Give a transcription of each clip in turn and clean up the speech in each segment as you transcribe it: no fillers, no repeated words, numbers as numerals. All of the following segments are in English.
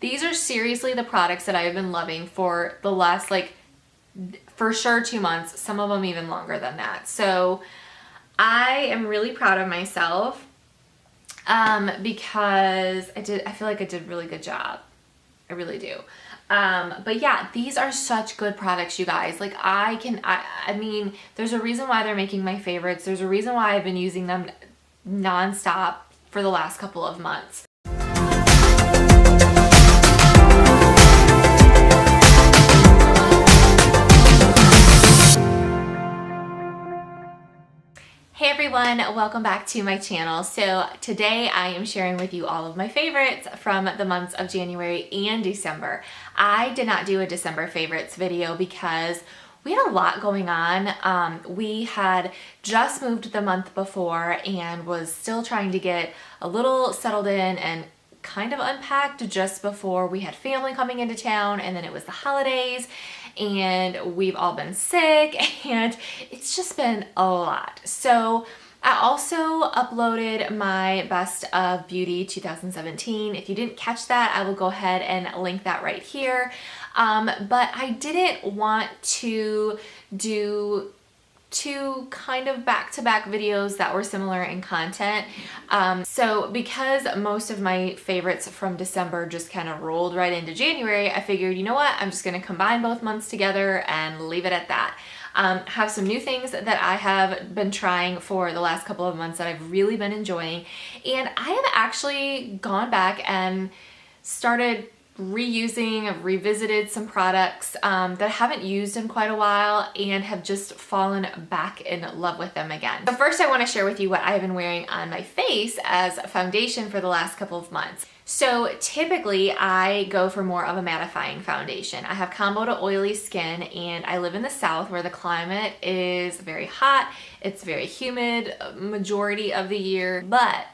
These are seriously the products that I've been loving for the last, like, for sure 2 months, some of them even longer than that. So I am really proud of myself because I feel like I did a really good job. I really do. But yeah, these are such good products, you guys. Like I mean, there's a reason why they're making my favorites. There's a reason why I've been using them nonstop for the last couple of months. Hey everyone, welcome back to my channel. So today I am sharing with you all of my favorites from the months of January and December. I did not do a December favorites video because we had a lot going on. We had just moved the month before and was still trying to get a little settled in and kind of unpacked just before we had family coming into town, and then it was the holidays and we've all been sick and it's just been a lot. So I also uploaded my Best of Beauty 2017. If you didn't catch that, I will go ahead and link that right here. But I didn't want to do two kind of back-to-back videos that were similar in content. So because most of my favorites from December just kind of rolled right into January, I figured, you know what, I'm just gonna combine both months together and leave it at that. Have some new things that I have been trying for the last couple of months that I've really been enjoying. And I have actually gone back and started reusing, I've revisited some products that I haven't used in quite a while and have just fallen back in love with them again. So first I want to share with you what I've been wearing on my face as foundation for the last couple of months. So typically I go for more of a mattifying foundation. I have combo to oily skin and I live in the South where the climate is very hot, it's very humid majority of the year, but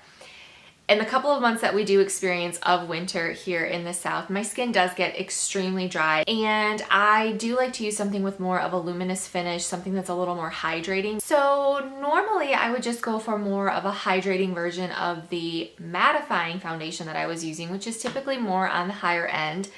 in the couple of months that we do experience of winter here in the South, my skin does get extremely dry, and I do like to use something with more of a luminous finish, something that's a little more hydrating. So normally I would just go for more of a hydrating version of the mattifying foundation that I was using, which is typically more on the higher end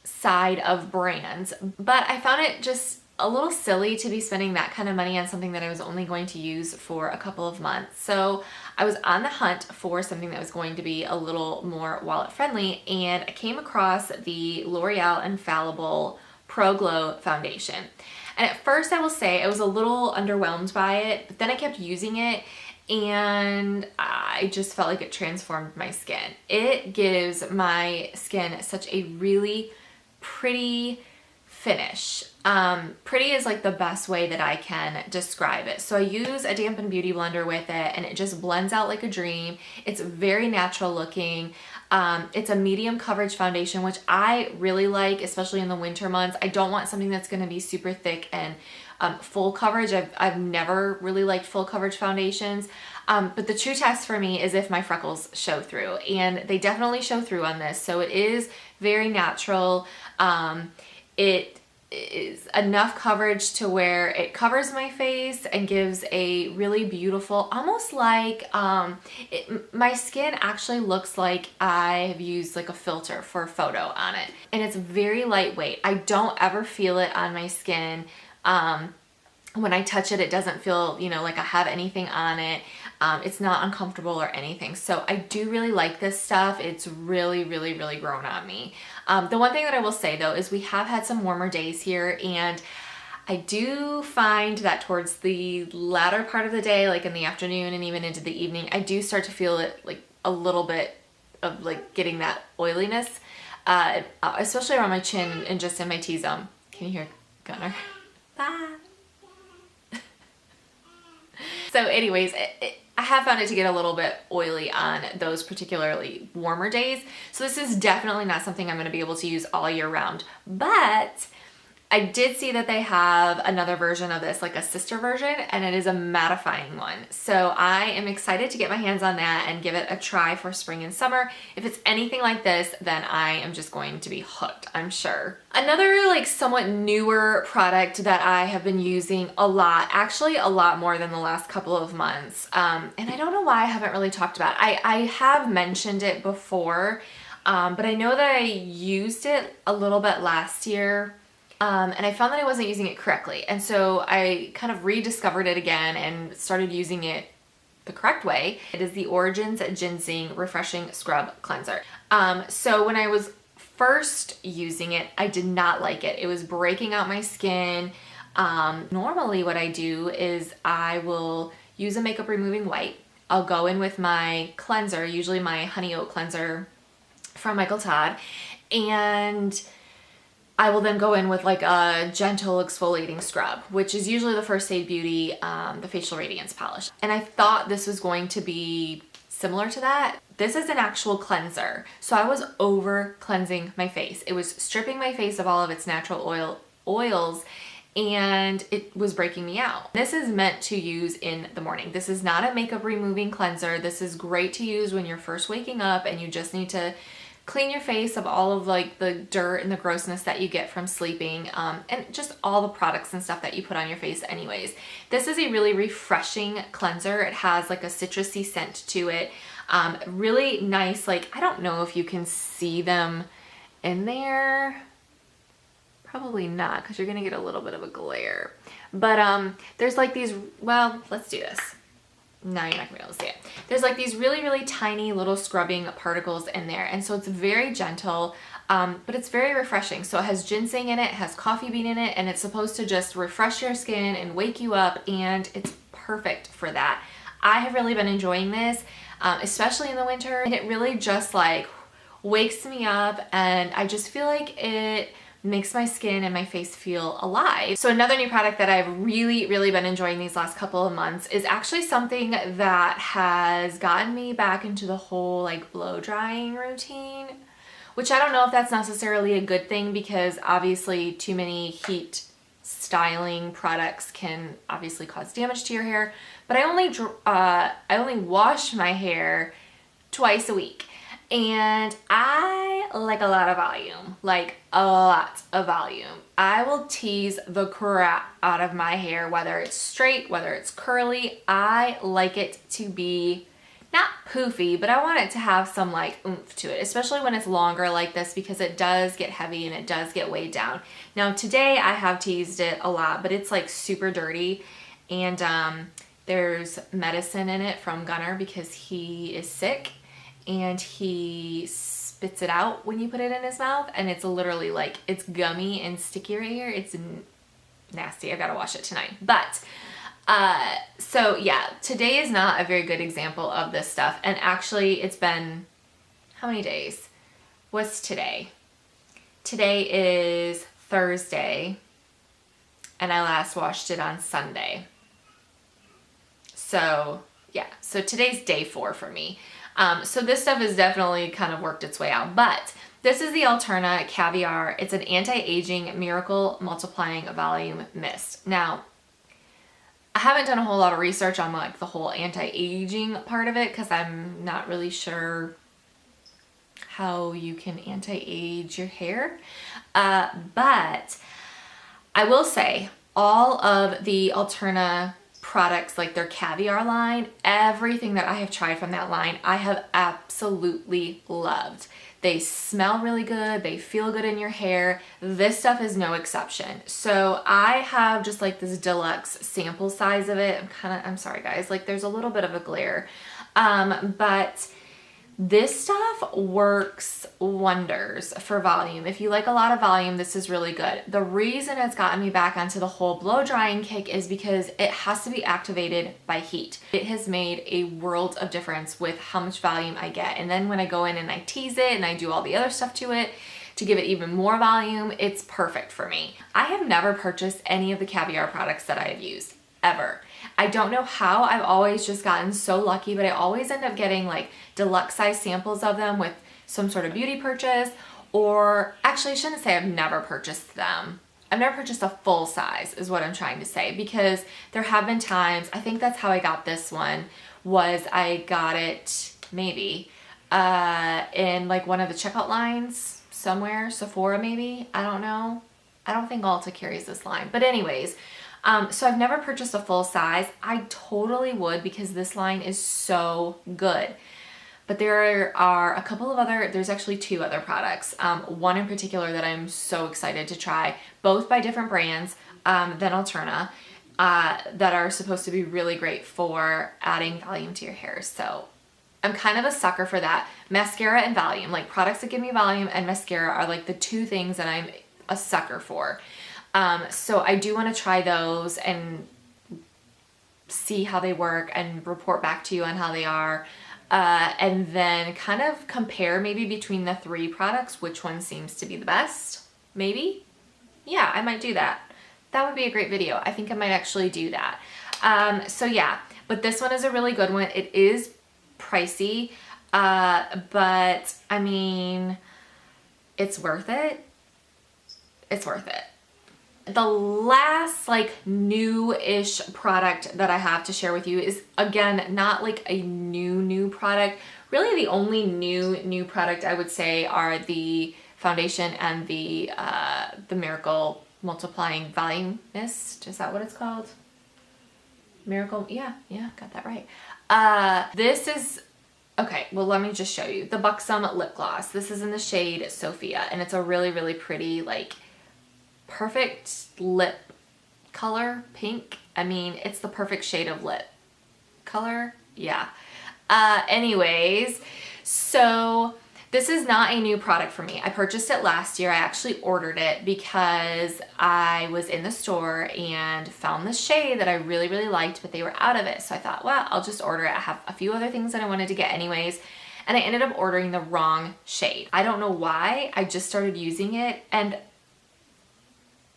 side of brands. But I found it just a little silly to be spending that kind of money on something that I was only going to use for a couple of months. So I was on the hunt for something that was going to be a little more wallet friendly, and I came across the L'Oreal Infallible Pro Glow foundation. And at first I will say I was a little underwhelmed by it, but then I kept using it and I just felt like it transformed my skin. It gives my skin such a really pretty finish. Pretty is like the best way that I can describe it. So I use a dampened beauty blender with it and it just blends out like a dream. It's very natural looking. It's a medium coverage foundation, which I really like, especially in the winter months. I don't want something that's going to be super thick and full coverage. I've never really liked full coverage foundations. But the true test for me is if my freckles show through, and they definitely show through on this. So it is very natural. It is enough coverage to where it covers my face and gives a really beautiful, almost like my skin actually looks like I have used like a filter for a photo on it, and it's very lightweight. I don't ever feel it on my skin. When I touch it, it doesn't feel, you know, like I have anything on it. It's not uncomfortable or anything. So I do really like this stuff. It's really, really, really grown on me. The one thing that I will say though is we have had some warmer days here, and I do find that towards the latter part of the day, like in the afternoon and even into the evening, I do start to feel it like a little bit of like getting that oiliness, especially around my chin and just in my T-zone. Can you hear Gunner? Bye. So anyways, I have found it to get a little bit oily on those particularly warmer days. So this is definitely not something I'm going to be able to use all year round. But I did see that they have another version of this, like a sister version, and it is a mattifying one. So I am excited to get my hands on that and give it a try for spring and summer. If it's anything like this, then I am just going to be hooked, I'm sure. Another like somewhat newer product that I have been using a lot, actually a lot more than the last couple of months, and I don't know why I haven't really talked about it. I have mentioned it before, But I know that I used it a little bit last year, and I found that I wasn't using it correctly. And so I kind of rediscovered it again and started using it the correct way. It is the Origins Ginseng Refreshing Scrub Cleanser. So when I was first using it, I did not like it. It was breaking out my skin. Normally what I do is I will use a makeup removing wipe. I'll go in with my cleanser, usually my honey oat cleanser from Michael Todd, and I will then go in with like a gentle exfoliating scrub, which is usually the First Aid Beauty, the Facial Radiance Polish. And I thought this was going to be similar to that. This is an actual cleanser. So I was over cleansing my face. It was stripping my face of all of its natural oils, and it was breaking me out. This is meant to use in the morning. This is not a makeup removing cleanser. This is great to use when you're first waking up and you just need to clean your face of all of like the dirt and the grossness that you get from sleeping, and just all the products and stuff that you put on your face anyways. This is a really refreshing cleanser. It has like a citrusy scent to it. Really nice, like, I don't know if you can see them in there. Probably not, because you're gonna get a little bit of a glare. But there's like these, well, let's do this. No, you're not gonna be able to see it. There's like these really, really tiny little scrubbing particles in there. And so it's very gentle, but it's very refreshing. So it has ginseng in it, has coffee bean in it, and it's supposed to just refresh your skin and wake you up, and it's perfect for that. I have really been enjoying this, especially in the winter, and it really just like wakes me up, and I just feel like it makes my skin and my face feel alive. So another new product that I've really, really been enjoying these last couple of months is actually something that has gotten me back into the whole like blow drying routine, which I don't know if that's necessarily a good thing, because obviously too many heat styling products can obviously cause damage to your hair. But I only wash my hair twice a week. And I like a lot of volume, like a lot of volume. I will tease the crap out of my hair, whether it's straight, whether it's curly. I like it to be not poofy, but I want it to have some like oomph to it, especially when it's longer like this, because it does get heavy and it does get weighed down. Now today I have teased it a lot, but it's like super dirty, and there's medicine in it from Gunner because he is sick, and he spits it out when you put it in his mouth, and it's literally like, it's gummy and sticky right here. It's nasty. I gotta wash it tonight. But so yeah, today is not a very good example of this stuff. And actually it's been, how many days? What's today? Today is Thursday, and I last washed it on Sunday. So yeah, so today's day 4 for me. So this stuff has definitely kind of worked its way out, but this is the Alterna Caviar. It's an anti-aging miracle multiplying volume mist. Now, I haven't done a whole lot of research on like the whole anti-aging part of it, because I'm not really sure how you can anti-age your hair. But I will say all of the Alterna products, like their Caviar line, everything that I have tried from that line, I have absolutely loved. They smell really good. They feel good in your hair. This stuff is no exception. So I have just like this deluxe sample size of it. I'm sorry guys, like there's a little bit of a glare. But this stuff works wonders for volume. If you like a lot of volume, this is really good. The reason it's gotten me back onto the whole blow drying kick is because it has to be activated by heat. It has made a world of difference with how much volume I get. And then when I go in and I tease it and I do all the other stuff to it to give it even more volume, it's perfect for me. I have never purchased any of the Caviar products that I have used, ever. I don't know how. I've always just gotten so lucky, but I always end up getting like deluxe size samples of them with some sort of beauty purchase, or actually I shouldn't say I've never purchased them. I've never purchased a full size is what I'm trying to say, because there have been times, I think that's how I got this one, was I got it maybe in like one of the checkout lines somewhere, Sephora maybe, I don't know. I don't think Ulta carries this line, but anyways, so I've never purchased a full size. I totally would, because this line is so good. But there are a couple of other, there's actually two other products. One in particular that I'm so excited to try, both by different brands than Alterna, that are supposed to be really great for adding volume to your hair. So I'm kind of a sucker for that. Mascara and volume, like products that give me volume and mascara are like the two things that I'm a sucker for. So I do want to try those and see how they work and report back to you on how they are. And then kind of compare maybe between the three products, which one seems to be the best, maybe? Yeah, I might do that. That would be a great video. I think I might actually do that. So yeah, but this one is a really good one. It is pricey, but I mean, it's worth it. It's worth it. The last like new-ish product that I have to share with you is, again, not like a new product. Really the only new product I would say are the foundation and the Miracle Multiplying Volume Mist. Is that what it's called? Miracle, yeah, got that right. This is, okay, well let me just show you. The Buxom Lip Gloss. This is in the shade Sophia, and it's a really pretty, like, perfect lip color, pink. I mean, it's the perfect shade of lip color. Yeah. Anyways, so this is not a new product for me. I purchased it last year. I actually ordered it because I was in the store and found this shade that I really liked, but they were out of it. So I thought, well, I'll just order it. I have a few other things that I wanted to get anyways. And I ended up ordering the wrong shade. I don't know why. I just started using it, and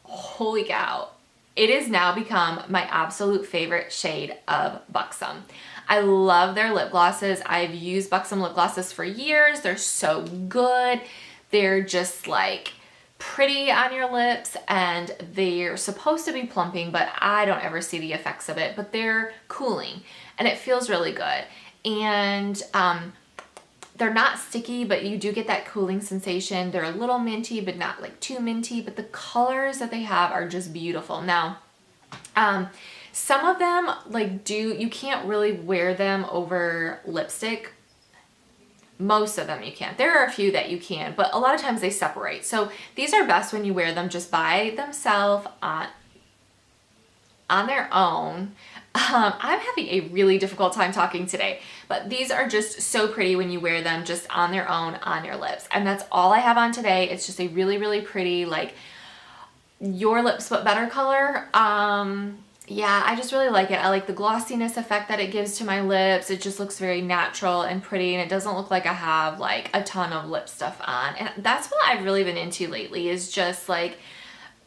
holy cow, it has now become my absolute favorite shade of Buxom. I love their lip glosses. I've used Buxom lip glosses for years. They're so good. They're just like pretty on your lips, and they're supposed to be plumping, but I don't ever see the effects of it, but they're cooling and it feels really good. And they're not sticky, but you do get that cooling sensation. They're a little minty, but not like too minty, but the colors that they have are just beautiful. Now, some of them like you can't really wear them over lipstick. Most of them you can. There are a few that you can, but a lot of times they separate. So these are best when you wear them just by themselves on their own. I'm having a really difficult time talking today, but these are just so pretty when you wear them just on their own on your lips. And that's all I have on today. It's just a really pretty, like, your lips but better color. Yeah, I just really like it. I like the glossiness effect that it gives to my lips. It just looks very natural and pretty, and it doesn't look like I have like a ton of lip stuff on. And that's what I've really been into lately, is just like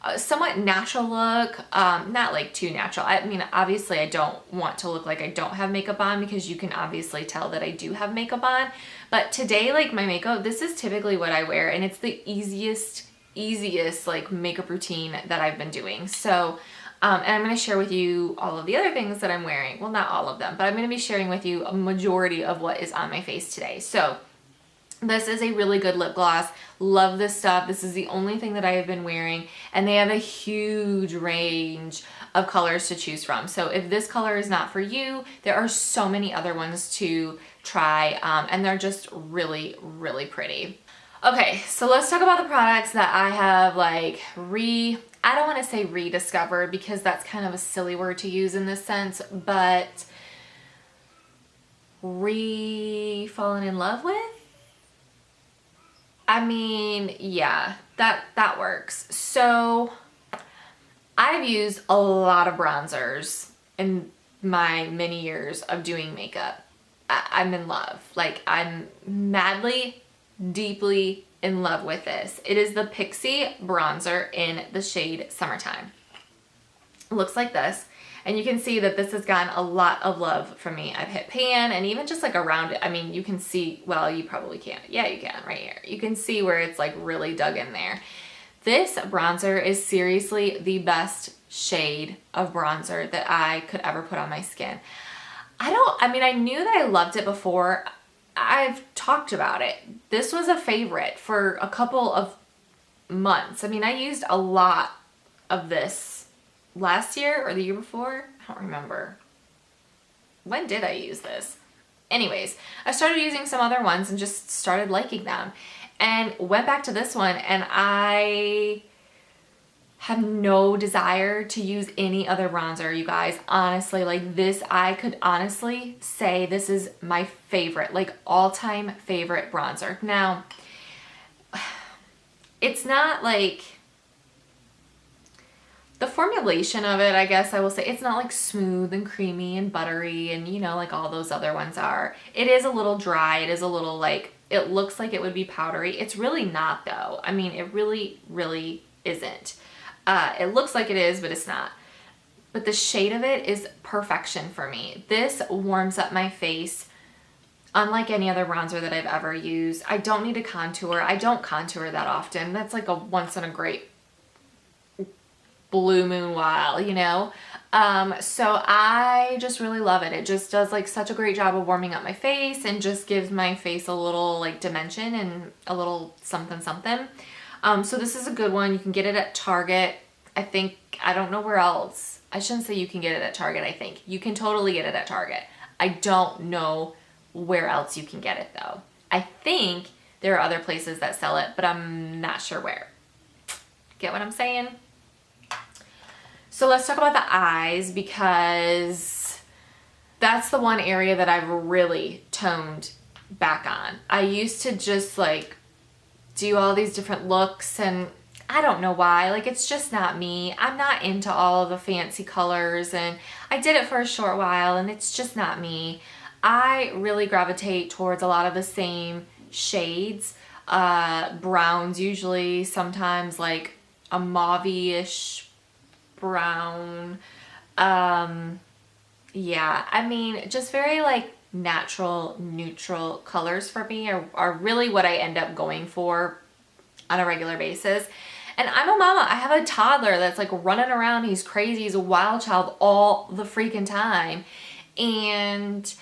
a somewhat natural look, not like too natural. I mean, obviously I don't want to look like I don't have makeup on, because you can obviously tell that I do have makeup on. But today, like, my makeup, this is typically what I wear, and it's the easiest like makeup routine that I've been doing. So, and I'm going to share with you all of the other things that I'm wearing. Well, not all of them, but I'm going to be sharing with you a majority of what is on my face today. So this is a really good lip gloss. Love this stuff. This is the only thing that I have been wearing, and they have a huge range of colors to choose from. So if this color is not for you, there are so many other ones to try, and they're just really pretty. Okay, so let's talk about the products that I have like I don't want to say rediscovered, because that's kind of a silly word to use in this sense, but fallen in love with? I mean, yeah, that works. So I've used a lot of bronzers in my many years of doing makeup. I'm in love. Like, I'm madly, deeply in love with this. It is the Pixie bronzer in the shade Summertime. It looks like this. And you can see that this has gotten a lot of love from me. I've hit pan, and even just like around it, I mean, you can see, well, you probably can't. Yeah, you can right here. You can see where it's like really dug in there. This bronzer is seriously the best shade of bronzer that I could ever put on my skin. I knew that I loved it before. I've talked about it. This was a favorite for a couple of months. I mean, I used a lot of this last year or the year before. I don't remember. When did I use this? Anyways, I started using some other ones and just started liking them, and went back to this one, and I have no desire to use any other bronzer, you guys. Honestly, like this, I could honestly say this is my favorite, like all-time favorite bronzer. Now, it's not like, the formulation of it, I guess I will say, it's not like smooth and creamy and buttery and, you know, like all those other ones are. It is a little dry. It is a little like, it looks like it would be powdery. It's really not though. I mean, it really, really isn't. It looks like it is, but it's not. But the shade of it is perfection for me. This warms up my face unlike any other bronzer that I've ever used. I don't need to contour. I don't contour that often. That's like a once in a great blue moon while, you know? So I just really love it. It just does like such a great job of warming up my face and just gives my face a little like dimension and a little something something. So this is a good one. You can get it at Target. I don't know where else. I shouldn't say you can get it at Target, I think. You can totally get it at Target. I don't know where else you can get it though. I think there are other places that sell it, but I'm not sure where. Get what I'm saying? So let's talk about the eyes, because that's the one area that I've really toned back on. I used to just like do all these different looks, and I don't know why, like it's just not me. I'm not into all of the fancy colors, and I did it for a short while and it's just not me. I really gravitate towards a lot of the same shades, browns usually, sometimes like a mauve-ish brown. Yeah, I mean, just very like natural, neutral colors for me are really what I end up going for on a regular basis. And I'm a mama. I have a toddler that's like running around. He's crazy. He's a wild child all the freaking time. And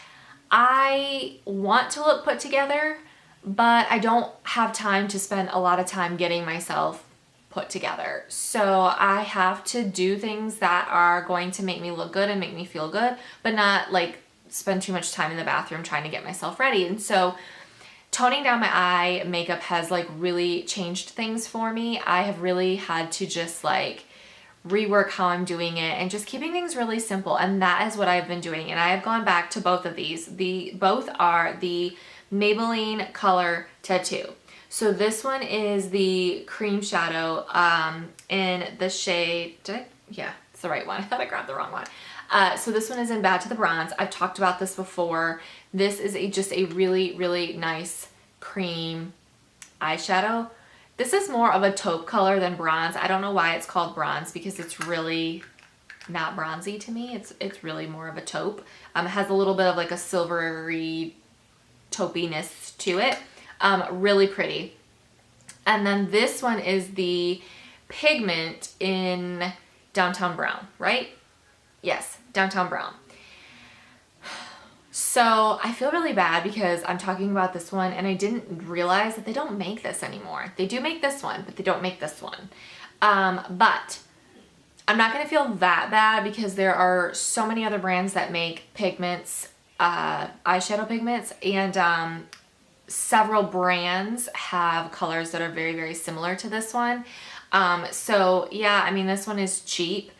I want to look put together, but I don't have time to spend a lot of time getting myself put together. So I have to do things that are going to make me look good and make me feel good, but not like spend too much time in the bathroom trying to get myself ready. And so toning down my eye makeup has like really changed things for me. I have really had to just like rework how I'm doing it and just keeping things really simple. And that is what I've been doing. And I have gone back to both of these. Both are the Maybelline Color Tattoo. So this one is the cream shadow in the shade, yeah, it's the right one. I thought I grabbed the wrong one. So this one is in Bad to the Bronze. I've talked about this before. This is just a really, really nice cream eyeshadow. This is more of a taupe color than bronze. I don't know why it's called bronze, because it's really not bronzy to me. It's really more of a taupe. It has a little bit of like a silvery taupiness to it. Really pretty. And then this one is the Pigment in Downtown Brown, right? Yes, Downtown Brown. So I feel really bad because I'm talking about this one and I didn't realize that they don't make this anymore. They do make this one, but they don't make this one. But I'm not gonna feel that bad because there are so many other brands that make pigments, eyeshadow pigments, and several brands have colors that are very, very similar to this one. So yeah, I mean, this one is cheap.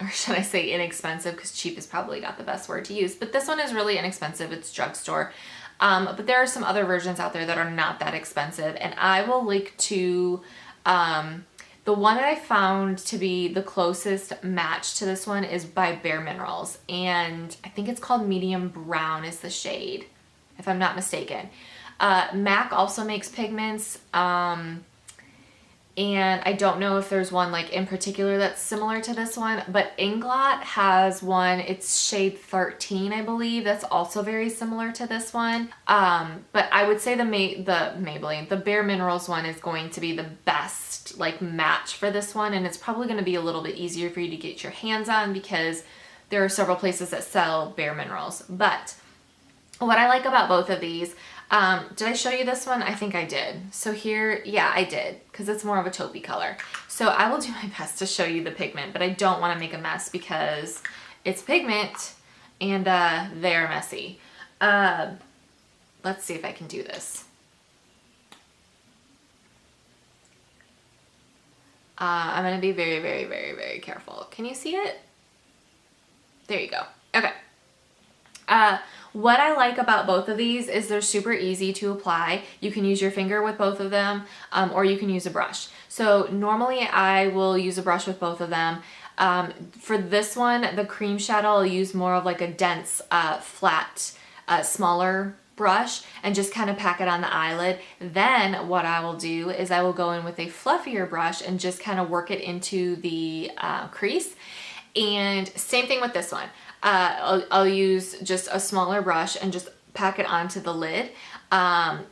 Or should I say inexpensive, because cheap is probably not the best word to use, but this one is really inexpensive. It's drugstore. But there are some other versions out there that are not that expensive, and I will link to the one that I found to be the closest match to this one is by Bare Minerals, and I think it's called Medium Brown is the shade, if I'm not mistaken. MAC also makes pigments, and I don't know if there's one like in particular that's similar to this one, but Inglot has one, it's shade 13, I believe, that's also very similar to this one. But I would say the Maybelline, the Bare Minerals one is going to be the best like match for this one, and it's probably going to be a little bit easier for you to get your hands on because there are several places that sell Bare Minerals. But what I like about both of these, did I show you this one? I think I did. So here, yeah, I did, because it's more of a taupey color. So I will do my best to show you the pigment, but I don't want to make a mess because it's pigment and they're messy. Let's see if I can do this. I'm going to be very, very, very, very careful. Can you see it? There you go. Okay. What I like about both of these is they're super easy to apply. You can use your finger with both of them, or you can use a brush. So normally I will use a brush with both of them. For this one, the cream shadow, I'll use more of like a dense, flat, smaller brush and just kind of pack it on the eyelid. Then what I will do is I will go in with a fluffier brush and just kind of work it into the crease. And same thing with this one. I'll use just a smaller brush and just pack it onto the lid. And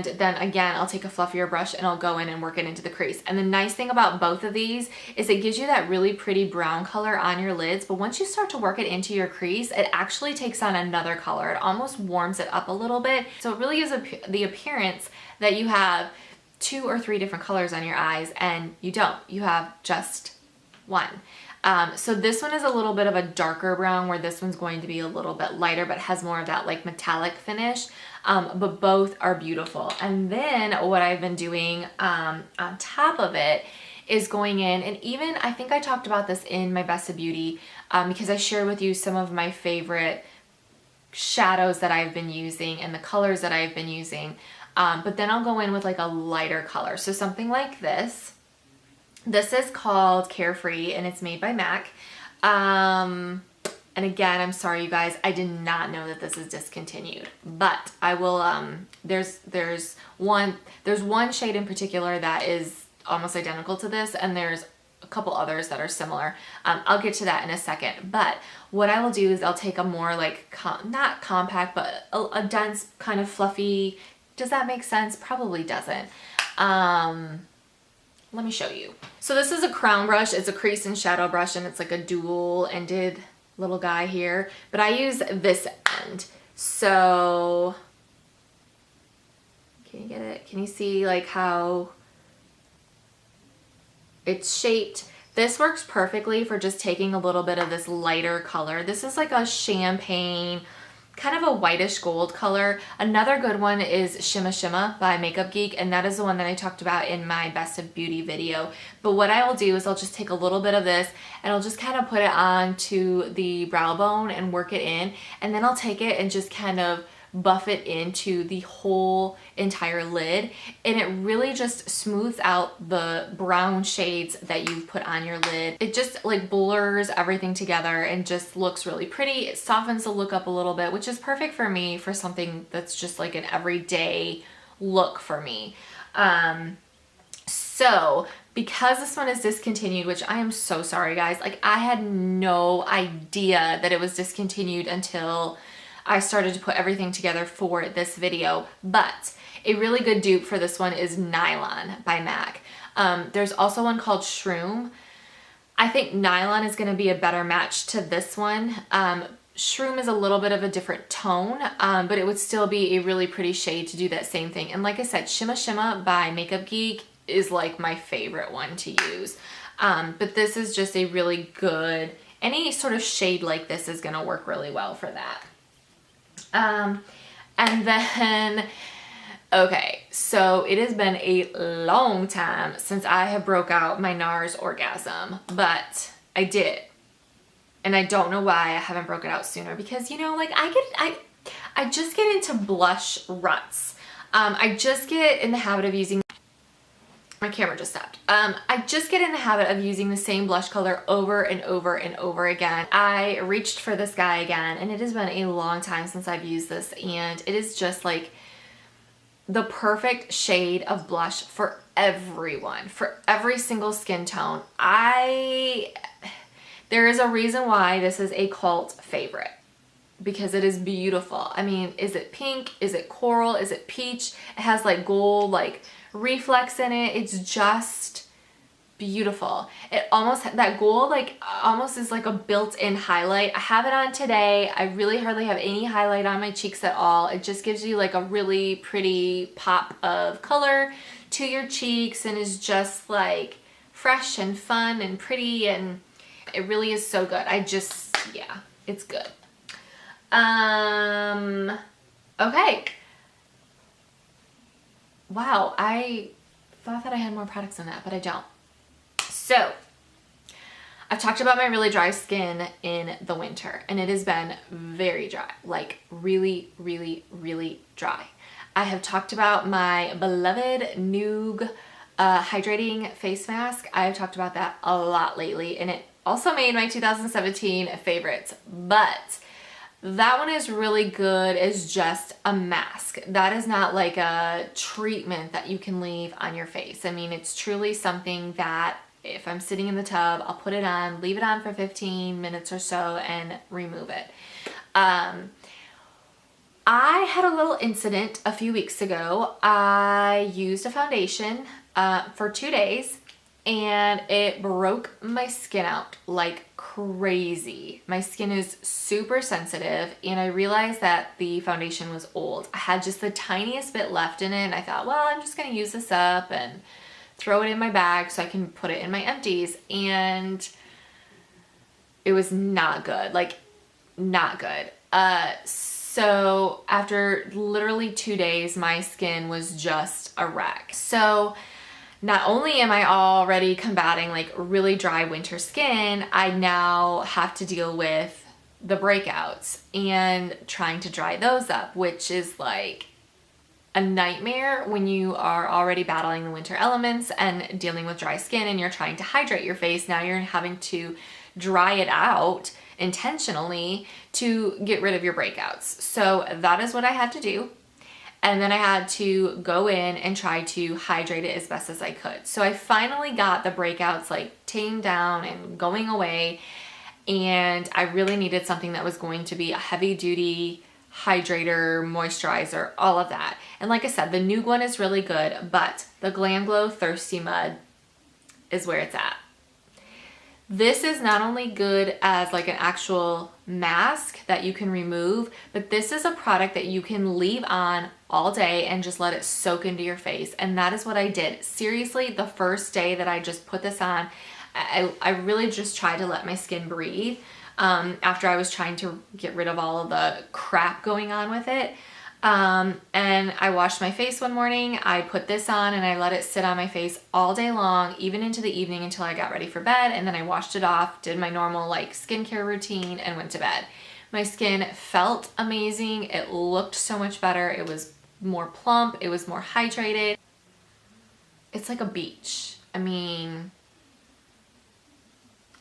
then again, I'll take a fluffier brush and I'll go in and work it into the crease. And the nice thing about both of these is it gives you that really pretty brown color on your lids. But once you start to work it into your crease, it actually takes on another color. It almost warms it up a little bit. So it really gives the appearance that you have 2 or 3 different colors on your eyes, and you don't. You have just one. So this one is a little bit of a darker brown, where this one's going to be a little bit lighter, but has more of that like metallic finish. But both are beautiful. And then what I've been doing on top of it is going in, and even I think I talked about this in my Best of Beauty, because I shared with you some of my favorite shadows that I've been using and the colors that I've been using. But then I'll go in with like a lighter color. So something like this. This is called Carefree, and it's made by MAC. And again, I'm sorry you guys, I did not know that this is discontinued, but I will, there's one shade in particular that is almost identical to this, and there's a couple others that are similar. I'll get to that in a second, but what I will do is I'll take a more like, not compact, but a dense kind of fluffy, does that make sense? Probably doesn't. Let me show you. So this is a crown brush. It's a crease and shadow brush, and it's like a dual-ended little guy here. But I use this end. So, can you get it? Can you see like how it's shaped? This works perfectly for just taking a little bit of this lighter color. This is like a champagne, kind of a whitish gold color. Another good one is Shimma Shimma by Makeup Geek, and that is the one that I talked about in my Best of Beauty video. But what I will do is I'll just take a little bit of this and I'll just kind of put it onto the brow bone and work it in, and then I'll take it and just kind of buff it into the whole entire lid, and it really just smooths out the brown shades that you've put on your lid. It just like blurs everything together and just looks really pretty. It softens the look up a little bit, which is perfect for me for something that's just like an everyday look for me. So because this one is discontinued, which I am so sorry guys, like I had no idea that it was discontinued until I started to put everything together for this video. But a really good dupe for this one is Nylon by MAC. There's also one called Shroom. I think Nylon is going to be a better match to this one. Shroom is a little bit of a different tone, but it would still be a really pretty shade to do that same thing. And like I said, Shimma Shimma by Makeup Geek is like my favorite one to use. But this is just a really good, any sort of shade like this is going to work really well for that. And then, okay, so it has been a long time since I have broke out my NARS orgasm, but I did. And I don't know why I haven't broke it out sooner, because, you know, like I just get into blush ruts. I just get in the habit of using, my camera just stopped. I just get in the habit of using the same blush color over and over and over again. I reached for this guy again, and it has been a long time since I've used this, and it is just like the perfect shade of blush for everyone, for every single skin tone. There is a reason why this is a cult favorite, because it is beautiful. I mean, is it pink? Is it coral? Is it peach? It has like gold, like reflex in it. It's just beautiful. It almost, that gold like almost is like a built-in highlight. I have it on today. I really hardly have any highlight on my cheeks at all. It just gives you like a really pretty pop of color to your cheeks, and is just like fresh and fun and pretty, and it really is so good. Yeah, it's good. Okay. Wow, I thought that I had more products than that, but I don't. So, I've talked about my really dry skin in the winter, and it has been very dry, like really, really, really dry. I have talked about my beloved Noog hydrating face mask. I've talked about that a lot lately, and it also made my 2017 favorites, but that one is really good as just a mask. That is not like a treatment that you can leave on your face. I mean, it's truly something that if I'm sitting in the tub, I'll put it on, leave it on for 15 minutes or so, and remove it. I had a little incident a few weeks ago. I used a foundation for 2 days, and it broke my skin out like crazy. My skin is super sensitive, and I realized that the foundation was old. I had just the tiniest bit left in it, and I thought, well, I'm just gonna use this up and throw it in my bag so I can put it in my empties, and it was not good, like not good. So after literally 2 days, my skin was just a wreck. So not only am I already combating like really dry winter skin, I now have to deal with the breakouts and trying to dry those up, which is like a nightmare when you are already battling the winter elements and dealing with dry skin, and you're trying to hydrate your face. Now you're having to dry it out intentionally to get rid of your breakouts. So that is what I had to do. And then I had to go in and try to hydrate it as best as I could. So I finally got the breakouts like tamed down and going away. And I really needed something that was going to be a heavy duty hydrator, moisturizer, all of that. And like I said, the Noog one is really good, but the Glam Glow Thirsty Mud is where it's at. This is not only good as like an actual mask that you can remove, but this is a product that you can leave on all day and just let it soak into your face. And that is what I did. Seriously, the first day that I just put this on, I really just tried to let my skin breathe after I was trying to get rid of all of the crap going on with it. And I washed my face one morning, I put this on, and I let it sit on my face all day long, even into the evening until I got ready for bed. And then I washed it off, did my normal like skincare routine, and went to bed. My skin felt amazing. It looked so much better. It was more plump. It was more hydrated. It's like a beach. I mean,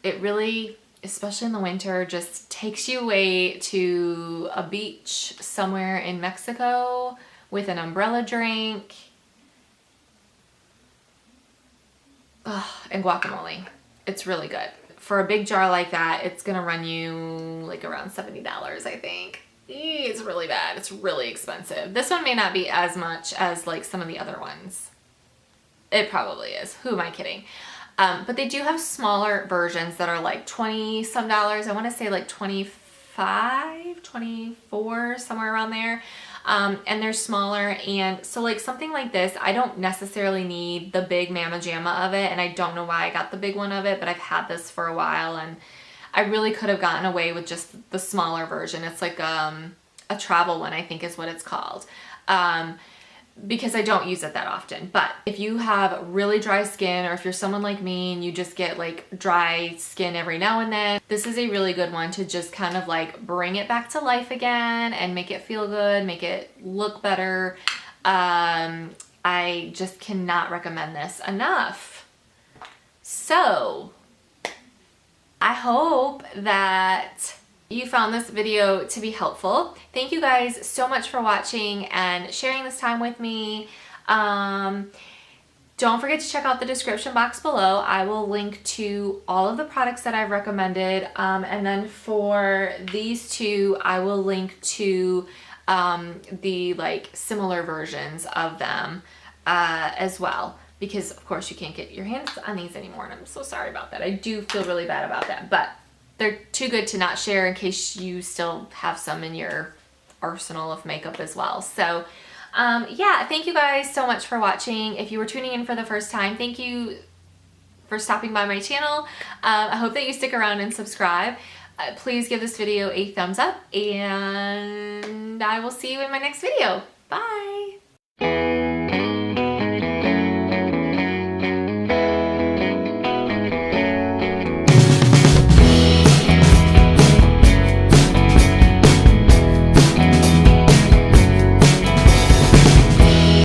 it really, especially in the winter, just takes you away to a beach somewhere in Mexico with an umbrella drink. And guacamole. It's really good. For a big jar like that, it's gonna run you like around $70, I think. It's really bad. It's really expensive. This one may not be as much as like some of the other ones. It probably is. Who am I kidding? But they do have smaller versions that are like 20 some dollars. I want to say like 25, 24, somewhere around there. And they're smaller. And so like something like this, I don't necessarily need the big Mama Jamma of it. And I don't know why I got the big one of it, but I've had this for a while, and I really could have gotten away with just the smaller version. It's like a travel one, I think is what it's called. Because I don't use it that often. But if you have really dry skin, or if you're someone like me and you just get like dry skin every now and then, this is a really good one to just kind of like bring it back to life again and make it feel good, make it look better. I just cannot recommend this enough. So I hope that you found this video to be helpful. Thank you guys so much for watching and sharing this time with me. Don't forget to check out the description box below. I will link to all of the products that I've recommended. And then for these two, I will link to the like similar versions of them as well. Because of course you can't get your hands on these anymore, and I'm so sorry about that. I do feel really bad about that, but they're too good to not share in case you still have some in your arsenal of makeup as well. So yeah, thank you guys so much for watching. If you were tuning in for the first time, thank you for stopping by my channel. I hope that you stick around and subscribe. Please give this video a thumbs up, and I will see you in my next video. Bye!